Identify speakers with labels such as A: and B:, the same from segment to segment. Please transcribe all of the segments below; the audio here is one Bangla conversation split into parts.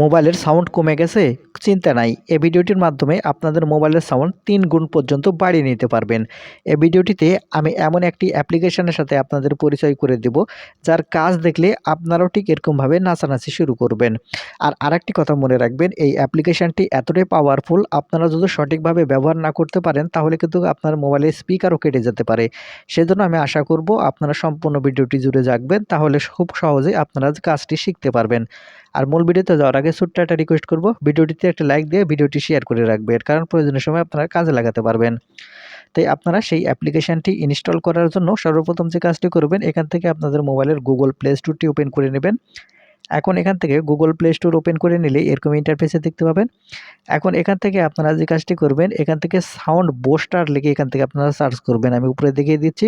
A: মোবাইলের সাউন্ড কমে গেছে? চিন্তা নাই। এই ভিডিওটির মাধ্যমে আপনাদের মোবাইলের সাউন্ড ৩ গুণ পর্যন্ত বাড়িয়ে নিতে পারবেন। এই ভিডিওটিতে আমি এমন একটি অ্যাপ্লিকেশনের সাথে আপনাদের পরিচয় করে দেব, যার কাজ দেখলে আপনারাও ঠিক এরকমভাবে নাচানাচি শুরু করবেন। আর আরেকটি কথা মনে রাখবেন, এই অ্যাপ্লিকেশনটি এতটাই পাওয়ারফুল, আপনারা যদি সঠিকভাবে ব্যবহার না করতে পারেন, তাহলে কিন্তু আপনার মোবাইলের স্পিকারও কেটে যেতে পারে। সেজন্য আমি আশা করব আপনারা সম্পূর্ণ ভিডিওটি জুড়ে থাকবেন, তাহলে খুব সহজেই আপনারা কাজটি শিখতে পারবেন। আর মূল ভিডিওতে যাওয়ার আগে ছোট্ট একটা রিকোয়েস্ট করব, ভিডিওটিতে একটা লাইক দিয়ে ভিডিওটি শেয়ার করে রাখবেন, কারণ প্রয়োজনীয় সময় আপনারা কাজে লাগাতে পারবেন। তাই আপনারা সেই অ্যাপ্লিকেশনটি ইনস্টল করার জন্য সর্বপ্রথম যে কাজটি করবেন, এখান থেকে আপনাদের মোবাইলের গুগল প্লে স্টোরটি ওপেন করে নেবেন। এখন এখান থেকে গুগল প্লে স্টোর ওপেন করে নিলে এরকম ইন্টারফেসে দেখতে পাবেন। এখন এখান থেকে আপনারা যে কাজটি করবেন, এখান থেকে সাউন্ড বুস্টার লিখে এখান থেকে আপনারা সার্চ করবেন। আমি উপরে দেখিয়ে দিচ্ছি।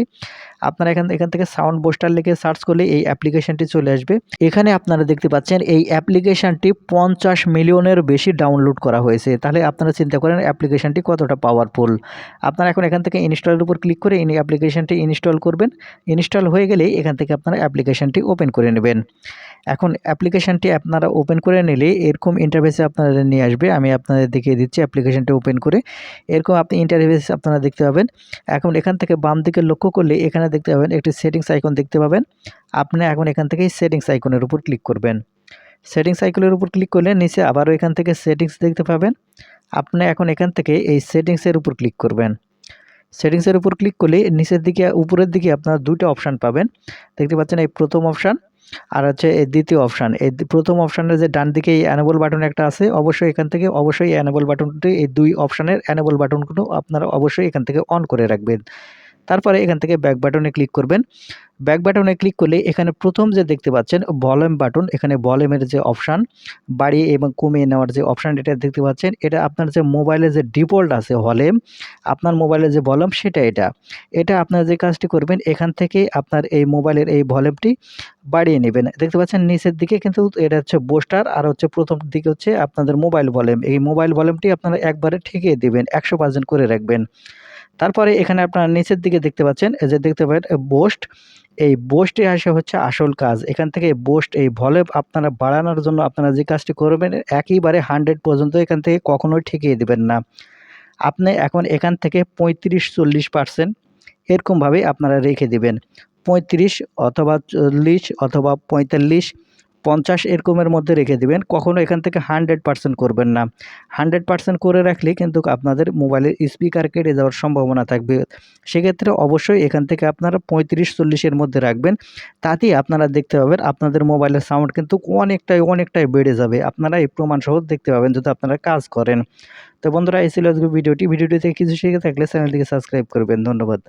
A: আপনারা এখান থেকে সাউন্ড বুস্টার লিখে সার্চ করলে এই অ্যাপ্লিকেশনটি চলে আসবে। এখানে আপনারা দেখতে পাচ্ছেন এই অ্যাপ্লিকেশনটি 50 মিলিয়নের বেশি ডাউনলোড করা হয়েছে। তাহলে আপনারা চিন্তা করেন অ্যাপ্লিকেশনটি কতটা পাওয়ারফুল। আপনারা এখন এখান থেকে ইনস্টলের উপর ক্লিক করে অ্যাপ্লিকেশনটি ইনস্টল করবেন। ইনস্টল হয়ে গেলেই এখান থেকে আপনারা অ্যাপ্লিকেশনটি ওপেন করে নেবেন। এখন অ্যাপ্লিকেশনটি আপনারা ওপেন করে নিলে এরকম ইন্টারফেসে আপনাদের নিয়ে আসবে। আমি আপনাদের দেখিয়ে দিচ্ছি অ্যাপ্লিকেশনটি ওপেন করে। এরকম আপনি ইন্টারফেস আপনারা দেখতে পাবেন। এখন এখান থেকে বাম দিকে লক্ষ্য করলে এখানে দেখতে পাবেন একটি সেটিংস আইকন দেখতে পাবেন। আপনি এখন এখান থেকে সেটিংস আইকনের উপর ক্লিক করবেন। সেটিংস আইকনের উপর ক্লিক করলে নিচে আবারও এখান থেকে সেটিংস দেখতে পাবেন। আপনি এখন এখান থেকে এই সেটিংসের উপর ক্লিক করবেন। সেটিংসের উপর ক্লিক করলে নিচের দিকে উপরের দিকে আপনারা 2টা অপশান পাবেন। দেখতে পাচ্ছেন এই প্রথম অপশান আর হচ্ছে এই দ্বিতীয় অপশান। এই প্রথম অপশানের যে ডান দিকে এই এনেবল বাটন একটা আছে, অবশ্যই এখান থেকে অবশ্যই এনেবল বাটনটি, এই 2 অপশানের এনেবল বাটনগুলো আপনারা অবশ্যই এখান থেকে অন করে রাখবেন। তারপরে এখান থেকে ব্যাক বাটনে ক্লিক করবেন। ব্যাক বাটনে ক্লিক করলে এখানে প্রথম যে দেখতে পাচ্ছেন ভলিউম বাটন, এখানে ভলিউমের যে অপশান, বাড়িয়ে এবং কমিয়ে নেওয়ার যে অপশান এটা দেখতে পাচ্ছেন। এটা আপনার যে মোবাইলে যে ডিফল্ট আছে ভলিউম, আপনার মোবাইলের যে ভলিউম সেটা এটা আপনার যে কাজটি করবেন, এখান থেকে আপনার এই মোবাইলের এই ভলিউমটি বাড়িয়ে নেবেন। দেখতে পাচ্ছেন নিচের দিকে কিন্তু এটা হচ্ছে বুস্টার, আর হচ্ছে প্রথম দিকে হচ্ছে আপনাদের মোবাইল ভলিউম। এই মোবাইল ভলিউমটি আপনারা একবারে ঠেকিয়ে দিবেন, 100% করে রাখবেন। তারপরে এখানে আপনারা নিচের দিকে দেখতে পাচ্ছেন, এই যে দেখতে পাবেন বুস্ট, এই বুস্টে আসে হচ্ছে আসল কাজ। এখান থেকে বুস্ট এই ভলিউম আপনারা বাড়ানোর জন্য আপনারা যে কাজটি করবেন, একেবারে 100 পর্যন্ত এখান থেকে কখনোই ঠেকিয়ে দিবেন না। আপনি এখন এখান থেকে 35-40% এরকমভাবে আপনারা রেখে দিবেন। 35 অথবা 40 অথবা 45, 50 এরকমের মধ্যে রেখে দিবেন। কখনো এখান থেকে 100% করবেন না। 100% করে রাখলে কিন্তু আপনাদের মোবাইলের স্পিকার কেটে যাওয়ার সম্ভাবনা থাকবে। সেক্ষেত্রে অবশ্যই এখান থেকে আপনারা 35-40 এর মধ্যে রাখবেন। তাতেই আপনারা দেখতে পাবেন আপনাদের মোবাইলের সাউন্ড কিন্তু অনেকটাই বেড়ে যাবে। আপনারা এই প্রমাণসহ দেখতে পাবেন যদি আপনারা কাজ করেন। তো বন্ধুরা, এই ছিল আজকের ভিডিওটি। ভিডিওটি থেকে কিছু শিখে থাকলে চ্যানেলটিকে সাবস্ক্রাইব করবেন। ধন্যবাদ।